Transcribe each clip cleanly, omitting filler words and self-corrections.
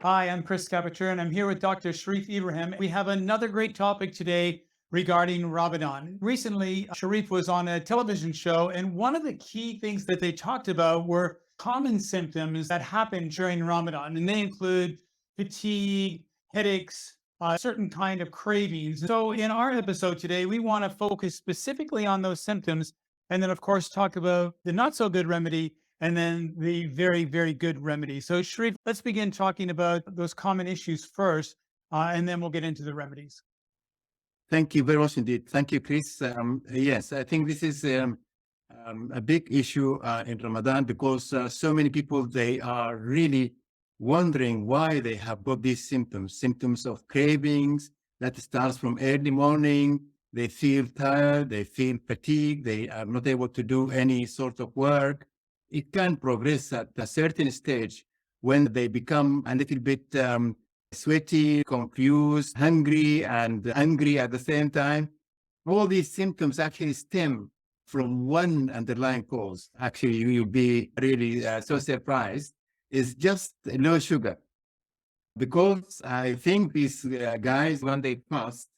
Hi, I'm Chris Capiture, and I'm here with Dr. Sharif Ibrahim. We have another great topic today regarding Ramadan. Recently, Sharif was on a television show, and one of the key things that they talked about were common symptoms that happen during Ramadan, and they include fatigue, headaches, certain kind of cravings. So, in our episode today, we want to focus specifically on those symptoms, and then, of course, talk about the not so good remedy and then the very, very good remedy. So, Sharif, let's begin talking about those common issues first, and then we'll get into the remedies. Thank you very much indeed. Thank you, Chris. Yes, I think this is a big issue in Ramadan because so many people, they are really wondering why they have got these symptoms of cravings that starts from early morning. They feel tired, they feel fatigued, they are not able to do any sort of work. It can progress at a certain stage when they become a little bit sweaty, confused, hungry, and angry at the same time. All these symptoms actually stem from one underlying cause. Actually, you'll be really so surprised. It's just low sugar. Because I think these guys, when they fast,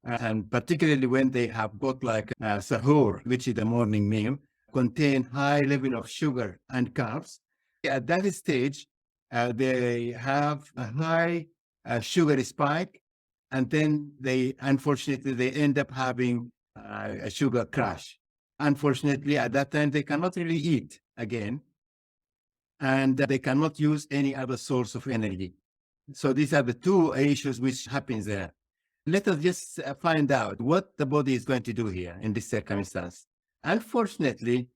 and particularly when they have got like sahur, which is the morning meal, contain high level of sugar and carbs. At that stage, they have a high sugar spike, and then unfortunately, they end up having a sugar crash. Unfortunately, at that time, they cannot really eat again, and they cannot use any other source of energy. So these are the two issues which happens there. Let us just find out what the body is going to do here in this circumstance. Unfortunately,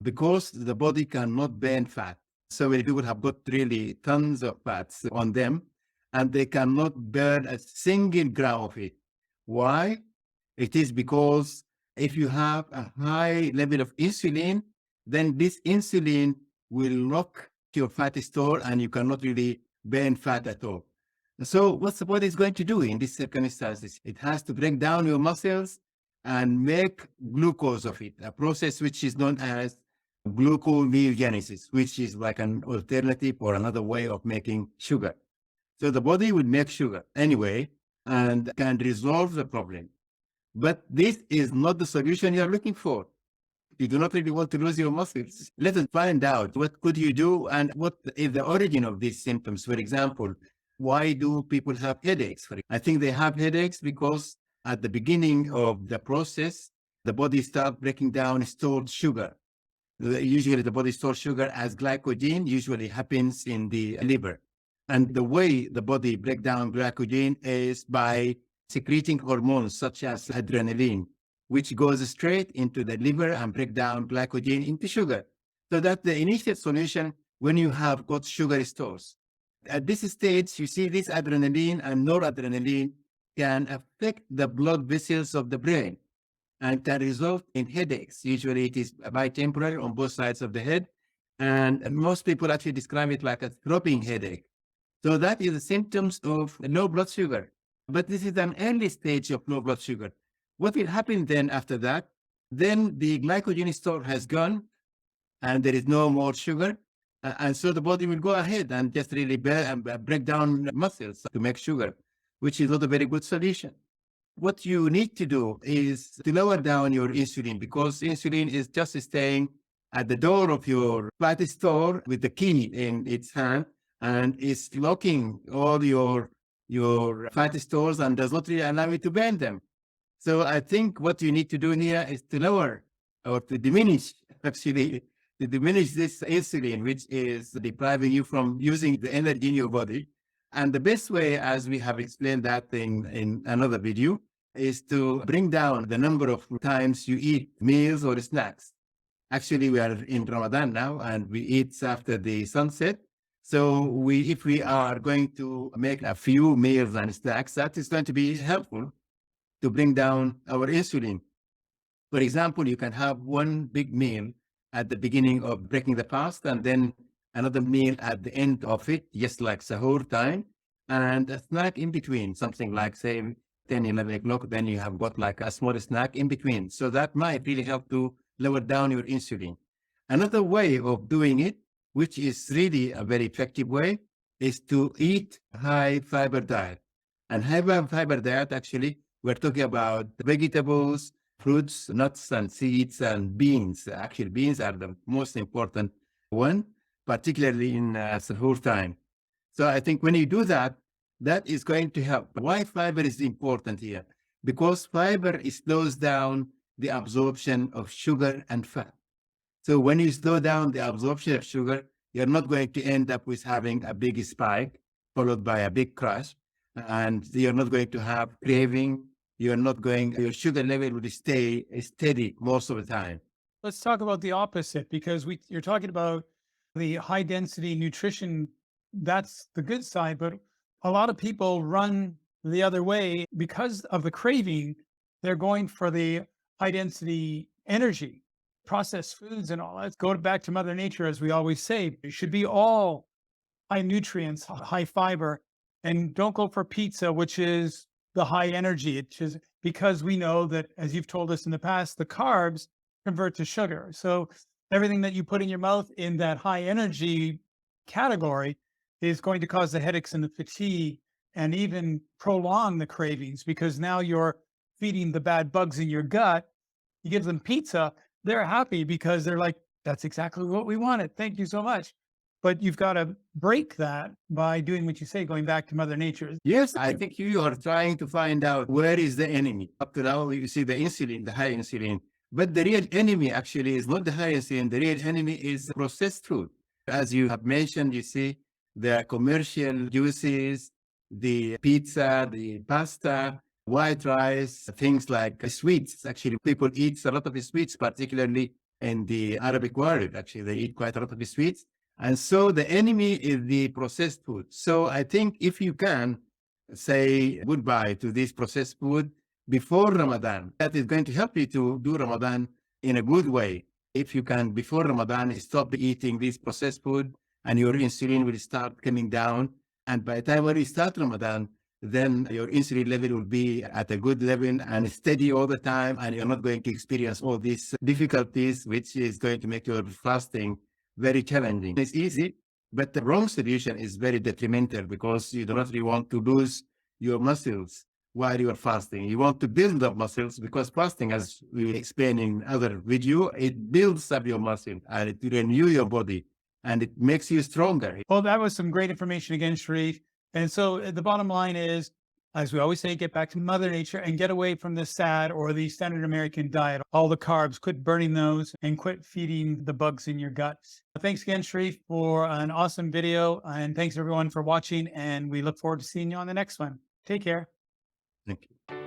because the body cannot burn fat, so many people have got really tons of fats on them, and they cannot burn a single gram of it. Why? It is because if you have a high level of insulin, then this insulin will lock your fat store and you cannot really burn fat at all. So what's the body is going to do in these circumstances? It has to break down your muscles and make glucose of it, a process which is known as gluconeogenesis, which is like an alternative or another way of making sugar. So the body will make sugar anyway and can resolve the problem. But this is not the solution you're looking for. You do not really want to lose your muscles. Let us find out what could you do and what is the origin of these symptoms. For example, why do people have headaches? I think they have headaches because at the beginning of the process, the body starts breaking down stored sugar. Usually the body stores sugar as glycogen, usually happens in the liver. And the way the body breaks down glycogen is by secreting hormones such as adrenaline, which goes straight into the liver and break down glycogen into sugar. So that's the initial solution when you have got sugar stores. At this stage, you see this adrenaline and noradrenaline can affect the blood vessels of the brain and can result in headaches. Usually it is bitemporal on both sides of the head. And most people actually describe it like a throbbing headache. So that is the symptoms of low blood sugar. But this is an early stage of low blood sugar. What will happen then after that? Then the glycogen store has gone and there is no more sugar. And so the body will go ahead and just really break down muscles to make sugar, which is not a very good solution. What you need to do is to lower down your insulin because insulin is just staying at the door of your fat store with the key in its hand and is locking all your fat stores and does not really allow you to burn them. So I think what you need to do here is to lower or to diminish, actually, to diminish this insulin, which is depriving you from using the energy in your body. And the best way, as we have explained that in another video, is to bring down the number of times you eat meals or snacks. Actually, we are in Ramadan now and we eat after the sunset. So if we are going to make a few meals and snacks, that is going to be helpful to bring down our insulin. For example, you can have one big meal at the beginning of breaking the fast and then another meal at the end of it, just like sahur time, and a snack in between, something like, say, 10, 11 o'clock, then you have got like a small snack in between. So that might really help to lower down your insulin. Another way of doing it, which is really a very effective way, is to eat high fiber diet. And high fiber diet, actually, we're talking about vegetables, fruits, nuts, and seeds, and beans. Actually, beans are the most important one, particularly in sahur time. So I think when you do that, that is going to help. Why fiber is important here? Because fiber slows down the absorption of sugar and fat. So when you slow down the absorption of sugar, you're not going to end up with having a big spike followed by a big crash. And you're not going to have craving. Your sugar level will stay steady most of the time. Let's talk about the opposite because you're talking about the high density nutrition. That's the good side, but a lot of people run the other way because of the craving. They're going for the high density energy, processed foods and all. Let's go back to Mother Nature, as we always say. It should be all high nutrients, high fiber, and don't go for pizza, which is the high energy. It's just because we know that, as you've told us in the past, the carbs convert to sugar. So everything that you put in your mouth in that high energy category is going to cause the headaches and the fatigue and even prolong the cravings because now you're feeding the bad bugs in your gut. You give them pizza, they're happy because they're like, that's exactly what we wanted. Thank you so much. But you've got to break that by doing what you say, going back to Mother Nature. Yes, I think you are trying to find out where is the enemy. Up to now, you see the insulin, the high insulin. But the real enemy actually is not the high insulin. The real enemy is processed food. As you have mentioned, you see the commercial juices, the pizza, the pasta, white rice, things like sweets. Actually, people eat a lot of sweets, particularly in the Arabic world. Actually, they eat quite a lot of sweets. And so the enemy is the processed food. So I think if you can say goodbye to this processed food before Ramadan, that is going to help you to do Ramadan in a good way. If you can, before Ramadan, stop eating this processed food and your insulin will start coming down. And by the time when you start Ramadan, then your insulin level will be at a good level and steady all the time. And you're not going to experience all these difficulties, which is going to make your fasting very challenging. It's easy, but the wrong solution is very detrimental because you do not really want to lose your muscles while you are fasting. You want to build up muscles because fasting, as we will explain in other video, it builds up your muscle and it renew your body and it makes you stronger. Well, that was some great information again, Sharif. And so the bottom line is, as we always say, get back to Mother Nature and get away from the SAD or the standard American diet. All the carbs, quit burning those and quit feeding the bugs in your gut. Thanks again, Sharif, for an awesome video. And thanks everyone for watching. And we look forward to seeing you on the next one. Take care. Thank you.